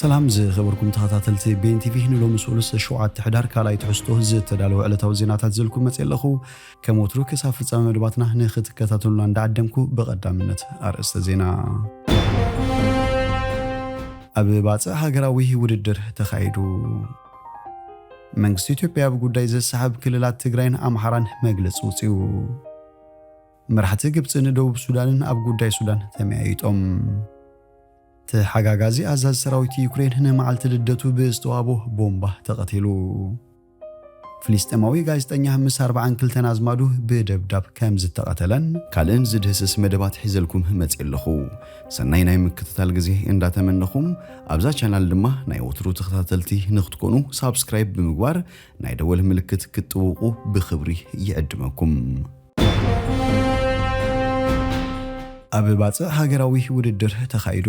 سلام خبركم تخاطلتي بين تي في نلو مسؤولس شوعات تحدار كالاي تحستو زيت تدالو علتاو زيناتات زلكم مصيلخو كموترو كساف صام مدباتنا نخت كتاتلو عند عدمكو بقدامنت ارست زينا ابي باص هاغراوي وددر تخايدو منغست ኢትዮጵያ በጉዳይ ዘሳሐብ ክልላት ትግራይን አምሐራን መግለጽ ወጽኡ መርሐቲ ግብጽን ደቡብ ሱዳንን አብ ጉዳይ ሱዳን ተመያይጦም ተሐጋጋዚ አዛዝ ሰራዊት ዩክሬን ነማዓልት ልደቱ በስተዋቦ ቦምባ ተቀተሉ ፍልስጤማዊ ጋዜጠኛ 40 ክልተን አዝማዱ በደብዳብ ከምዝ ተቀተለን ካልእን ዝድህስስ መደባት ሒዘልኩም መጽለኹ ሰናይ ናይ ምክትታል ጊዜ እንዳተመነኹም አብዛ ቻናል ድማ ናይ ወትሩ ተኸታተልቲ ንኽትኮኑ ሳብስክራይብ ብምግባር ናይ ደወል ምልክት ክትጥውቁ ብኽብሪ ይዕድመኩም አብባጽ ሃገራዊ ውድድር ተኻይዱ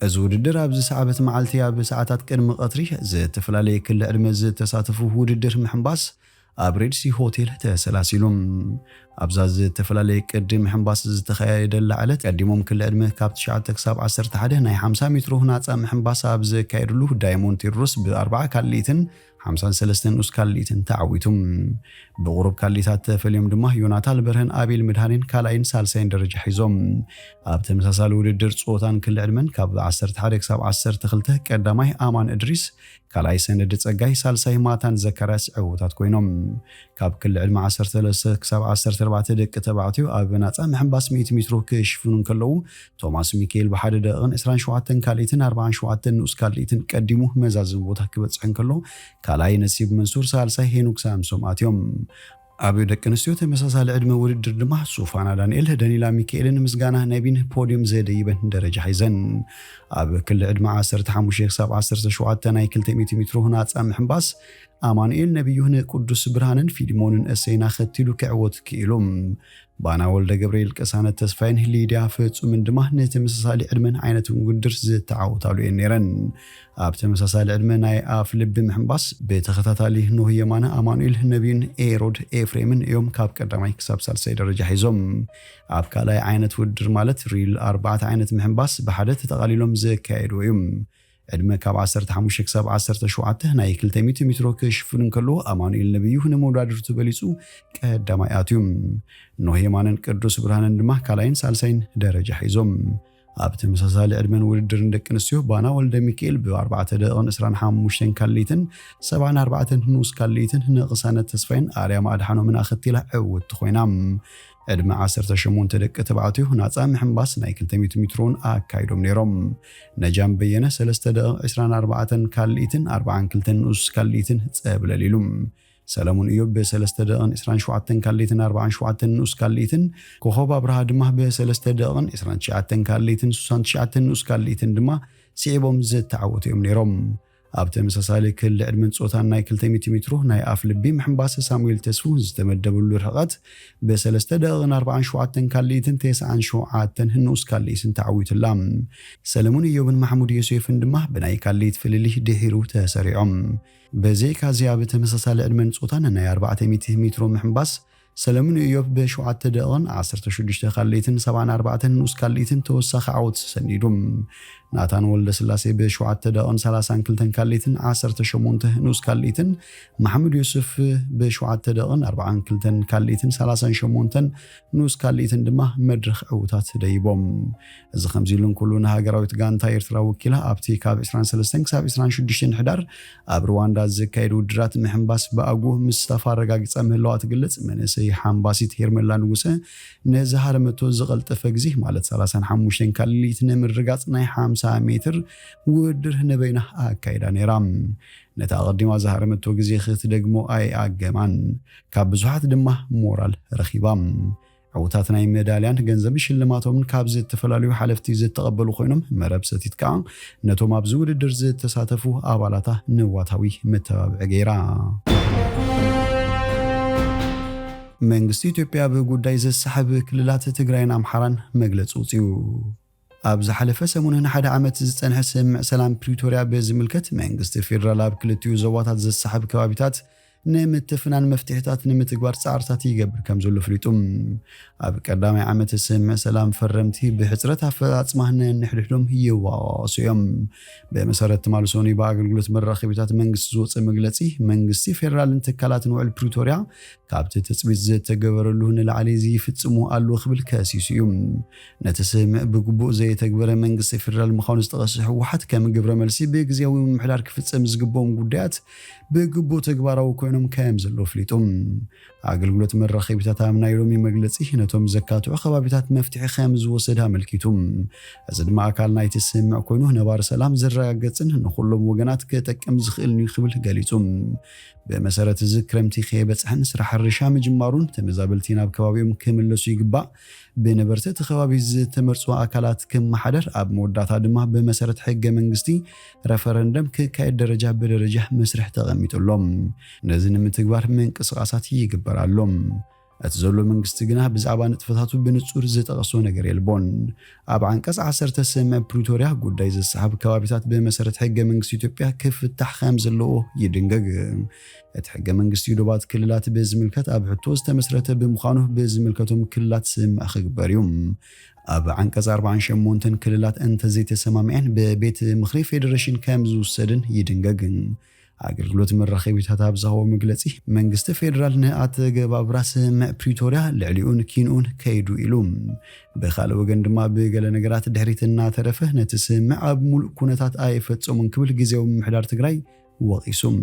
እዚ ውድድር ኣብዚ ሰዓበት መዓልቲ ኣብ ሰዓታት ቅድሚ ቀትሪ ዝተፈላልየ ክለ ዕድመ ዝተሳተፉ ውድድር ምሕንባስ ኣብ ሬድሲ ሆቴል ተሰላሲሎም ኣብዛ ዝተፈላልየ ቅድም ምሕንባስ ዝተኻየደላ ዕለት ቀዲሞም ክለ ዕድመ ካብ 9 ክሳብ 11 ናይ 50 ሜትሮ ናጻ ምሕንባስ ኣብ ዘካየድሉ ዳይሞንድ ቴዎድሮስ ብ4 ካልሊትን 53 ንኡስ ካልሊትን ተዓዊቱም በቁሩብ ካልሊታት ተፈልዮም ድማ ዮናታን በርህን አቤል ምድሃንን ካላይን ሳልሳይን ደረጃ ሒዞም ኣብ ተመሳሳሊ ውድድር ጾታን ክለ ዕድመን ካብ 11 ክሳብ 12 ቀዳማይ አማን እድሪስ ካላይ ሰነድ ጸጋይ ሳልሳይ ማታን ዘከራስ ዕውታት ኮይኖም ካብ ክለ ዕድመ 13 ክሳብ 14 ደቂ ተባዕትዮ ኣብ ናጻ ምሕንባስ 100 ሜትሮ ክሽፍኑን ከለው ቶማስ ሚካኤል በሓደ ደቂቕን 27 ካልሊትን 47 ንኡስ ካልሊትን ቀዲሙ መዛዝም ቦታ ክበጽሕን ከሎ ካላይ ነሲብ መንሱር ሳልሳይ ሄኖክ ሳምሶም አትዮም ኣብ ደቅንስትዮ ተመሳሳሊ ዕድመ ውድድር ድማ ሱፋና ዳንኤል ደኒላ ሚካኤልን ምስጋና ነቢን ፖዲየም ዘደይበን ደረጃ ሒዘን ኣብ ክለ ዕድመ 15 ክሳብ 17 ናይ 200 ሜትሮ ናጻ ምሕንባስ አማኑኤል ነብዩን ቅዱስ ብርሃንን ፊሊሞንን እሰይና ኸቲሉ ከዕወት ክኢሎም ባና ወልደ ገብርኤል ቀሳነት ተስፋይን ሊዲያ ፍጹም ድማ ነተመሳሳሊ ዕድመን ዓይነት ውድድር ዝተዓወታሉ የነረን ኣብ ተመሳሳሊ ዕድመ ናይ አፍ ልብ ምሕንባስ በተኸታታሊ ኖህ የማነ አማኑኤል ነብዩን ኤሮድ ኤፍሬምን እዮም ካብ ቀዳማይ ክሳብ ሳልሳይ ደረጃ ሒዞም ኣብ ካልኣይ ዓይነት ውድድር ማለት ሪል 4 ዓይነት ምሕንባስ ብሓደ ተጠቃሊሎም ዘካየዱ እዮም ዕድመ ካብ 15 ክሳብ 17 ናይ 200 ሜትሮ ክሽፍኑን ከለው አማኑኤል ነብዩ ንመወዳደር ተበሊጹ ቀዳማይ አትዮም ኖህ የማነን ቅዱስ ብርሃንን ድማ ካላይን ሳልሳይን ደረጃ ሒዞም ኣብ ተመሳሳሊ ዕድመን ውድድር ደቅንስትዮ ባና ወልደ ሚካኤል ብ4 ደቂቕን 25 ካልሊትን 74 ንኡስ ካልሊትን ንቕሳነት ተስፋይን አርያም አድሓኖምን ኣኸቲላ ዕውት ኮይናም ዕድመ 18 ደቂ ተባዕትዮ ናጻ ምሕንባስ ናይ 200 ሜትሮን ኣካይዶም ነይሮም ነጃም በየነ 3 ደቂቕ 24 ካልሊትን 42 ንኡስ ካልሊትን ጸብለሊሉም ሰለሞን ኢዮብ ብ3 ደቂቕን 27 ካልሊትን 47 ንኡስ ካልሊትን ኮኸብ አብርሃ ድማ ብ3 ደቂቕን 29 ካልሊትን 69 ንኡስ ካልሊትን ድማ ሲዒቦም ዝተዓወቱ እዮም ነይሮም ኣብ ተመሳሳሊ ክለ ዕድመን ጾታን ናይ 200 ሜትሮ ናይ አፍ ልቢ ምሕንባስ ሳሙኤል ተስፉ ዝተመደበሉ ርሕቀት ብ3 ደቂቕን 47 ካልሊትን 97 ንኡስ ካልሊትን ተዓዊቱላ ሰለሞን ኢዮብን ማሕሙድ ዮሴፍን ድማ ብናይ ካልሊት ፍልልህ ድሒሩ ተሰሪዖም በዘይካዚያ በተመሳሳሊ ዕድመን ጾታን ናይ 400 ሜትሮ ምሕንባስ ሰለሞን ኢዮብ ብ7 ደቂቕን 16 ካልሊትን 74 ንኡስ ካልሊትን ተወሳኺ ዓወት ሰኒዶም ናታን ወልደ ስላሴ ብ7 ደቂቕን 32 ካልሊትን 18 ንኡስ ካልሊትን ማሕሙድ ዮሴፍ ብ7 ደቂቕን 42 ካልሊትን 38 ንኡስ ካልሊትን ድማ መድረኽ ዕውታት ደይቦም እዚ ከምዚ ኢሉን ኩሉ ንሃገራዊት ጋንታ ኤርትራ ወኪላ ኣብቲ ካብ 23 ክሳብ 26 ሕዳር ኣብ ሩዋንዳ ዝካየዱ ውድድራት ምሕንባስ ብኣጉ ምስ ተፋረጋጊጸ ምህላዋ ትግለጽ መንእሰይ ሓምባሲት ሄርሜላ ንጉሰ ነዚ ሃረመቶ ዝቐልጠፈ ጊዜ ማለት 35 ካልሊት ንምርጋጽ ናይ 50 ሜትር ውድድር ነበይና ኣካይዳ ነይራም ነታ ቀዲማ ዝሃረመቶ ጊዜ ክትደግሞ ኣይ ኣገማን ካብ ብዙሓት ድማ ሞራል ረኺባም ዕውታት ናይ ሜዳልያን ገንዘብ ሽልማቶምን ካብ ዝተፈላልዩ ሓለፍቲ ዝተቐበሉ ኮይኖም መረብ ሰቲት ከዓ ነቶም ኣብዚ ውድድር ዝተሳተፉ ኣባላታ ንዋታዊ መተባብዒ ገይራ መንግስቲ ኢትዮጵያ በጉዳይ ዘሳሐብ ክልላት ትግራይን አምሐራን መግለጽ ወጽኡ ኣብ ዝሓለፈ ሰሙንን ሓደ ዓመት ዝጸንሐ ስምዕ ሰላም ፕሪቶሪያ በዝምልከት መንግስቲ ፌደራል ኣብ ክልቲኡ ዞባታት ዘሳሐብ ከባቢታት ንምትፍናን መፍትሕታት ንምትግባር ጻዕርታት ይገብር ከም ዘሎ ፍሊጡም ኣብ ቀዳማይ ዓመት ስምዕ ሰላም ፈረምቲ ብሕጽረት ኣፈጻጽማ ንሕድሕዶም ይዋዋሱ እዮም ብመሰረት ትማል ሶኒ በአገልግሎት መራኸቢታት መንግስቲ ዝወፀ መግለጺ መንግስቲ ፌደራልን ትካላትን ውዕል ፕሪቶሪያ ካብቲ ትጽቢት ዝተገበረሉ ንላዕሊ ይፍጽሙ ኣሉ ክብል ከሲሱ እዩ ነቲ ስምዕ ብግቡእ ዘይተግበረ መንግስቲ ፌደራል ምዃኑ ዝጠቐሰ ህወሓት ከም ግብረ መልሲ ብግዚያዊ ምምሕዳር ክፍጽም ዝግብኦም ጉዳያት ብግቡእ ተግባራዊ ኮይኖም ከም ዘሎ ፍሊጡም አገልግሎት መራኸቢታት ኣብ ናይ ሎሚ መግለጺ ነቶም ዘካትዑ ከባቢታት መፍትሒ ከም ዝወሰደ ኣመልኪቱም እዚ ድማ ኣካል ናይቲ ስምዕ ኮይኑ ነባር ሰላም ዝረጋገጽን ንኹሎም ወገናት ክጠቅም ዝኽእል እዩ ክብል ገሊጹም ብመሰረት እዚ ክረምቲ ከይበጽሕን ስራሕ ሕርሻ ምጅማሩን ተመዛበልቲ ናብ ከባቢኦም ክምለሱ ይግባእ ብነበርቲ እቲ ከባቢ ዝተመርጹ ኣካላት ክመሓደር ኣብ መወዳእታ ድማ ብመሰረት ሕገ መንግስቲ ረፈረንደም ክካየድ ደረጃ ብደረጃ መስርሕ ተቐሚጡሎም ነዚ ንምትግባር ምንቅስቓሳት ይግበራሎም እቲ ዘሎ መንግስቲ ግና ብዛዕባ ንጥፈታቱ ብንጹር ዝጠቐሶ ነገር የልቦን ኣብ አንቀጽ 10 ስምዕ ፕሪቶሪያ ጉዳይ ዘሰሓብ ከባቢታት ብመሰረት ሕገ መንግስቲ ኢትዮጵያ ክፍታሕ ከም ዘለዎ ይድንገግ እቲ ሕገ መንግስቲ ዶባት ክልላት ብዝምልከት ኣብ ሕቶ ዝተመስረተ ብምዃኑ ብዝምልከቶም ክልላት ስምዕ ክግበር እዩ ኣብ አንቀጽ 48 ክልላት እንተዘይተሰማምዐን በቤት ምኽሪ ፌደሬሽን ከም ዝውሰድን ይድንገግ አገልግሎት መራኸቢታት ኣብ ዝሃቦ መግለጺ መንግስቲ ፌደራል ንኣተገባብራ ስምዕ ፕሪቶሪያ ልዕሊኡን ኪንኡን ከይዱ ኢሉ ብኻልእ ወገን ድማ ብገለ ነገራት ድሕሪት እናተረፈ ነቲ ስምዕ ኣብ ሙሉእ ኩነታት ኣይፈጸሙን ክብል ጊዜያዊ ምምሕዳር ትግራይ ወቂሱም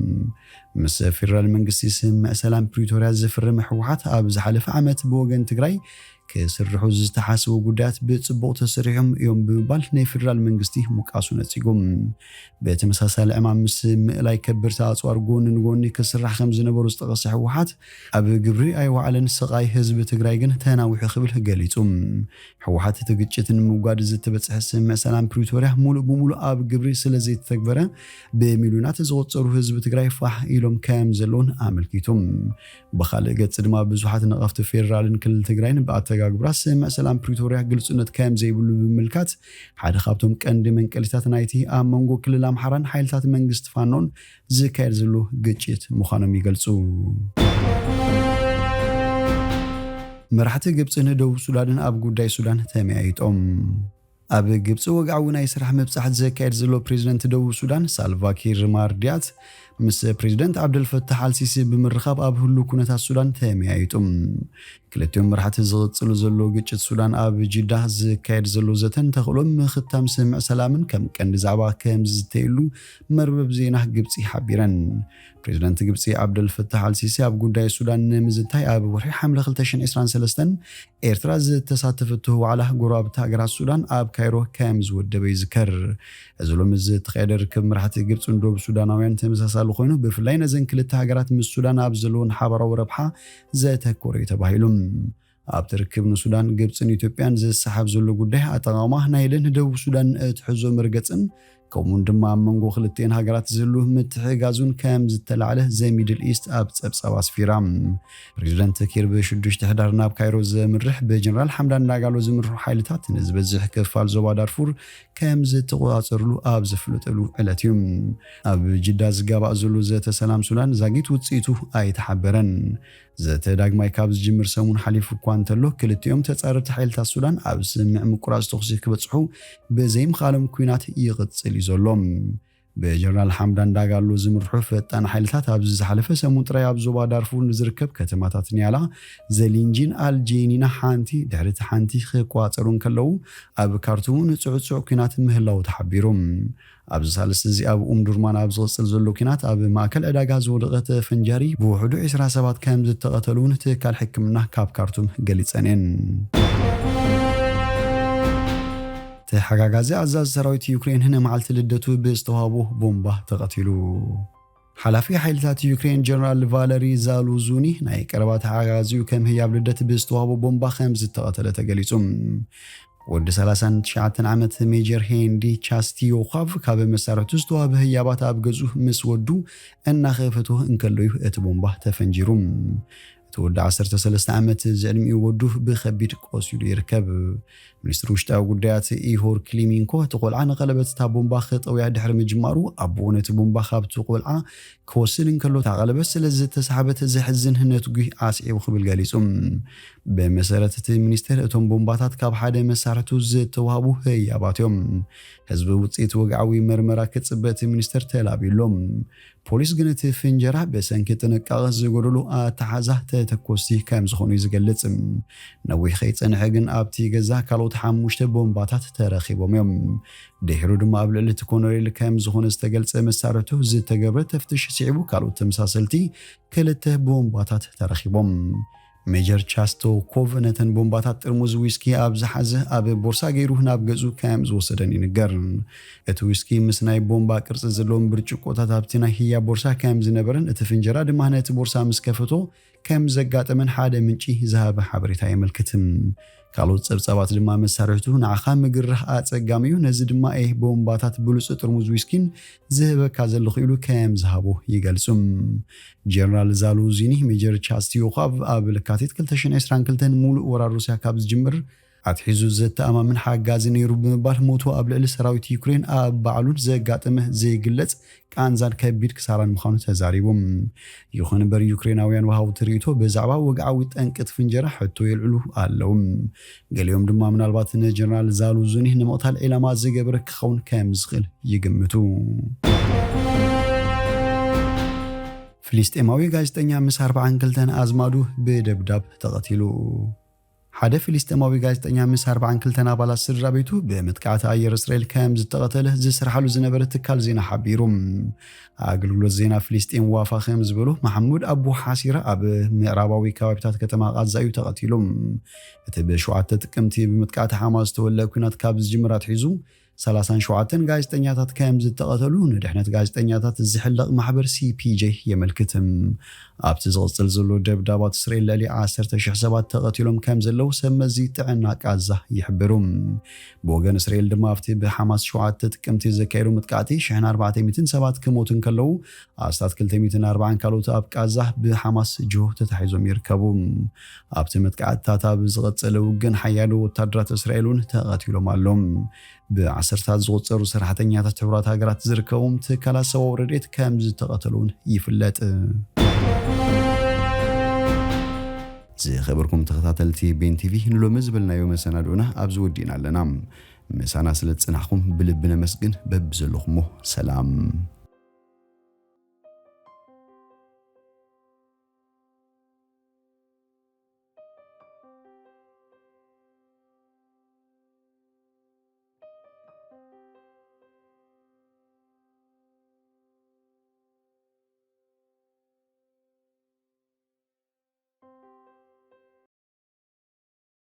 ምስ ፌደራል መንግስቲ ስምዕ ሰላም ፕሪቶሪያ ዝፍርም ህወሓት ኣብ ዝሓለፈ ዓመት ብወገን ትግራይ ክስርሑ ዝተሓሰቡ ጉዳያት ብጽቡቕ ተሰሪሖም እዮም ብምባል ናይ ፌደራል መንግስቲ ሙቃሱ ነጺጎም በተመሳሳሊ ዕማም ምስ ምእላይ ከበርቲ ኣጽዋር ጎኒ ንጎኒ ክስራሕ ከም ዝነበሩ ዝጠቐሰ ህወሓት ኣብ ግብሪ ኣይወዓለን ስቓይ ህዝቢ ትግራይ ግን ተናዊሑ ክብል ገሊጹ ህወሓት እቲ ግጭት ንምውጋድ ዝተበጽሐ ስምዕ ሰላም ፕሪቶሪያ ሙሉእ ብሙሉእ ኣብ ግብሪ ስለ ዘይተተግበረ ብሚልዮናት ዝቑጸሩ ህዝቢ ትግራይ ፋሕ ኢሎም ከም ዘለውን ኣመልኪቶም ብኻልእ ገጽ ድማ ብዙሓት ነቐፍቲ ፌደራልን ክልል ትግራይን ተጋግብራ ስምዕ ሰላም ፕሪቶሪያ ግልጽነት ከም ዘይብሉ ብምልካት ሓደ ካብቶም ቀንዲ መንቀልታት ናይቲ ኣብ መንጎ ክልል ኣምሓራን ሓይልታት መንግስቲ ፋኖን ዝካየድ ዘሎ ግጭት ምዃኖም ይገልጹ መራሕቲ ግብጽን ደቡብ ሱዳንን ኣብ ጉዳይ ሱዳን ተመያይጦም ኣብ ግብጽ ወግዓዊ ናይ ስራሕ ምብጻሕ ዘካየድ ዘሎ ፕሬዝደንት ደቡብ ሱዳን ሳልቫኪር ማርዲያት ምስ ፕሬዝደንት ዓብደልፈታሕ አልሲሲ ብምርኻብ ኣብ ህሉ ኩነታት ሱዳን ተመያይጦም ክልቲኦም መራሕቲ ዝቕጽሉ ዘሎ ግጭት ሱዳን ኣብ ጅዳ ዝካየድ ዘሎ ዘተን ተኽሎም ምኽታም ስምዕ ሰላምን ከም ቀንዲ ዛዕባ ከም ዝተይሉ መርበብ ዜና ግብጺ ሓቢረን ፕሬዝደንት ግብጺ ዓብደልፈታሕ አልሲሲ ኣብ ጉዳይ ሱዳን ንምዝንታይ ኣብ ወርሒ ሐምለ 2023 ኤርትራ ዝተሳተፈቱ ዋዕላ ጎረባብቲ ሃገራት ሱዳን ኣብ ካይሮ ከም ዝወደበ ይዝከር እዚ ሎሚ ዝተኻየደ ርክብ መራሕቲ ግብጽን ደቡብ ሱዳናውያን ተመሳሳሊ ኮይኑ ብፍላይ ነዘን ክልተ ሃገራት ምስ ሱዳን ኣብ ዘለዎን ሓበራዊ ረብሓ ዘተኮረ እዩ ተባሂሉ ኣብ ትርክብ ንሱዳን ግብጽን ኢትዮጵያን ዝሰሓብ ዘሎ ጉዳይ ኣጠቓቕማ ናይልን ደቡብ ሱዳን እትሕዞ መርገጽን ከምኡውን ድማ ኣብ መንጎ ክልቲአን ሃገራት ዘሎ ምትሕጋዙን ከም ዝተላዕለ ዘሚድል ኢስት ኣብ ጸብጻብ ኣስፊራ ፕሬዝደንት ኪር ብ6 ሕዳር ናብ ካይሮ ዘምርሕ ብጀነራል ሓምዳን ዳጋሎ ዝምርሑ ሓይልታት ንዝበዝሕ ክፋል ዞባ ዳርፉር ከም ዝተቆጻጸርሉ ኣብ ዝፍለጠሉ ዕለት እዩ ኣብ ጅዳ ዝጋባእ ዘሎ ዘተ ሰላም ሱዳን ዛጊት ውጽኢቱ ኣይተሓበረን ዘተ ዳግማይ ካብ ዝጅምር ሰሙን ሓሊፉ እኳ እንተሎ ክልቲኦም ተጻረርቲ ሓይልታት ሱዳን ኣብ ስምዕ ምቁራጽ ተኽሲ ክበጽሑ ብዘይምኻሎም ኩናት ይቕጽል እዩ ዘሎም ብጀነራል ሓምዳን ዳጋሎ ዝምርሑ ፈጣን ሓይልታት ኣብ ዝሓለፈ ሰሙን ጥራይ ኣብ ዞባ ዳርፉር ዝርከብ ከተማታት ኒያላ ዘሊንጂን አልጄኒና ሓንቲ ድሕሪት ሓንቲ ክቋጸሩን ከለዉ ኣብ ካርቱም ጽዑጽዕ ኩናት ምህላው ተሓቢሮም ኣብ ሳልስት እዚ ኣብ ዱርማን ኣብ ዝቕጽል ዘሎ ኩናት ኣብ ማእከል ዕዳጋ ዝወደቐ ፈንጃሪ ብውሕዱ 20 ሰባት ከም ዝተቐተሉን ትካል ሕክምና ካብ ካርቱም ገሊጸን ተሓጋጋዚ ኣዛዝ ሰራዊት ዩክሬን ንመዓልቲ ልደቱ ብዝተዋህቦ ቦምባ ተቐቲሉ ሓላፊ ሓይልታት ዩክሬን ጀነራል ቫለሪ ዛሉዙኒ ናይ ቀረባ ተሓጋጋዚኡ ከም ህያብ ልደት ብዝተዋህቦ ቦምባ ከም ዝተቐተለ ተገሊጹ ወዲ 39 ዓመት ሜጀር ሄንዲ ቻስቲዮኻቭ ካብ መሳርሕቱ ዝተዋህበ ህያባት ኣብ ገዙ ምስ ወዱ እናኸፈቶ እንከለዩ እቲ ቦምባ ተፈንጂሩ تود 13 عامت زعلمي ودوه بخبير قوسيلو يركب ሚኒስትሩ ውሽጣዊ ጉዳያት ኢሆር ክሊሚንኮ ተቆልዓ ንቀለበት ታ ቦምባ ኸጠውያ ድሕሪ ምጅማሩ ኣቦ ነቲ ቦምባ ካብቲ ቆልዓ ክወስድ እንከሎ ታ ቀለበት ስለዚ ተሳሓበት ዘሕዝን ህነት ጉህ ኣስዒቡ ክብል ገሊጹም በመሰረት እቲ ሚኒስትር እቶም ቦምባታት ካብ ሓደ መሳርሕቱ ዝተዋሃቡ ህያባትዮም ህዝቢ ውፅኢት ወግዓዊ መርመራ ክጽበት ሚኒስትር ተላቢሎም ፖሊስ ግን እቲ ፍንጀራ በሰንኪ ጥንቃቐ ዝጎደሉ ኣተሓዛ ተተኮስቲ ከም ዝኾኑ ይዝገልጽ ነዊሕ ከይጸንሐ ግን ኣብቲ ገዛ ካልኦት ሓሙሽተ ቦምባታት ተረኺቦም እዮም ድሕሪ ድማ ኣብ ልዕሊ እቲ ኮሎኔል ከም ዝኾነ ዝተገልጸ መሳርሕቱ ዝተገብረ ተፍትሽ ሲዒቡ ካልኦት ተመሳሰልቲ ክልተ ቦምባታት ተረኺቦም ሜጀር ቻስቶኮቭ ነተን ቦምባታት ጥርሙዝ ዊስኪ ኣብ ዝሓዘ ኣብ ቦርሳ ገይሩ ናብ ገጹ ከም ዝወሰደን ይንገር እቲ ዊስኪ ምስ ናይ ቦምባ ቅርጺ ዘለዎም ብርጭቆታት ኣብቲ ናይ ህያ ቦርሳ ከም ዝነበረን እቲ ፍንጀራ ድማ ነቲ ቦርሳ ምስ ከፈቶ ከም ዘጋጠመን ሓደ ምንጪ ዝሃበ ሓበሬታ የመልክትም ካልኦት ጸብጻባት ድማ መሳርሕቱ ንዓኻ ምግርህ ኣጸጋሚ እዩ ነዚ ድማ ቦምባታት ብሉጽ ጥርሙዝ ዊስኪን ዝህበካ ዘለኹ ኢሉ ከም ዝሃቦ ይገልጹም ጀነራል ዛሉዚኒ ሜጀር ቻስቶኮቭ ኣብ ለካቲት 2022 ሙሉእ ወራር ሩስያ ካብ ዝጅምር ኣትሒዙ ዘተኣማምን ሓጋዚ ነይሩ ብምባል ሞቱ ኣብ ልዕሊ ሰራዊት ዩክሬን ኣብ በዓሉን ዘጋጠመ ዘይግለጽ ቃንዛን ከቢድ ክሳራን ምዃኑ ተዛሪቦም ይኹን እምበር ዩክሬናውያን ወሃቡ ትርኢቶ ብዛዕባ ወግዓዊ ጠንቅት ፍንጀራ ሕቶ የልዕሉ ኣለዉ ገሊኦም ድማ ምናልባት ንጀነራል ዛሉዚኒ ንምቕታል ዒላማ ዝገበረ ክኸውን ከም ዝኽእል ይግምቱ ፍልስጤማዊ ጋዜጠኛ ምስ 42 ኣዝማዱ ብደብዳብ ተቐቲሉ ሓደ ፍልስጤማዊ ጋዜጠኛ ምስ 42 ኣባላት ስድራ ቤቱ ብምጥቃዕቲ ኣየር እስራኤል ከም ዝተቐተለ ዝስርሓሉ ዝነበረ ትካል ዜና ሓቢሩም ኣገልግሎት ዜና ፍልስጤም ዋፋ ከም ዝበሎ መሐሙድ ኣቡ ሓሲራ ኣብ ምዕራባዊ ከባቢታት ከተማ ጋዛ እዩ ተቐቲሎም እቲ ብ7 ጥቅምቲ ብምጥቃዕቲ ሓማስ ዝተወለደ ኩናት ካብ ዝጅምር ኣትሒዙ 37 ጋዜጠኛታት ከም ዝተቐተሉ ንድሕነት ጋዜጠኛታት ዝሕለቕ ማሕበር ሲፒጄ የመልክትም ኣብቲ ዝቕጽል ዘሎ ደብዳባት እስራኤል ልዕሊ 10,000 ሰባት ተቐቲሎም ከም ዘለው ሰመዚ ጥዕና ጋዛ ይሕብሩ ብወገን እስራኤል ድማ ኣብቲ ብሓማስ 7 ጥቅምቲ ዘካየዱ ምጥቃዕቲ 1400 ሰባት ክሞቱ እንከለው ኣስታት 240 ካልኦት ኣብ ጋዛ ብሓማስ ጅሆ ተታሒዞም ይርከቡ ኣብቲ ምጥቃዕትታት ኣብ ዝቐጸለ ውግን ሓያሎ ወታደራት እስራኤልን ተቐቲሎም ኣሎም ብዓሰርታት ዝቑጸሩ ሰራሕተኛታት ሕብራት ሃገራት ዝርከቡም ትካላት ሰብኣዊ ረድኤት ከም ዝተቐተሉን ይፍለጥ ዝኸበርኩም ተኸታተልቲ ቤን ቲቪ ንሎሚ ዝብልናዮ መሰናዶና ኣብ ዝወዲና ኣለና ምሳና ስለ ጽናሕኩም ብልቢ ነመስግን በብዘለኹሞ ሰላም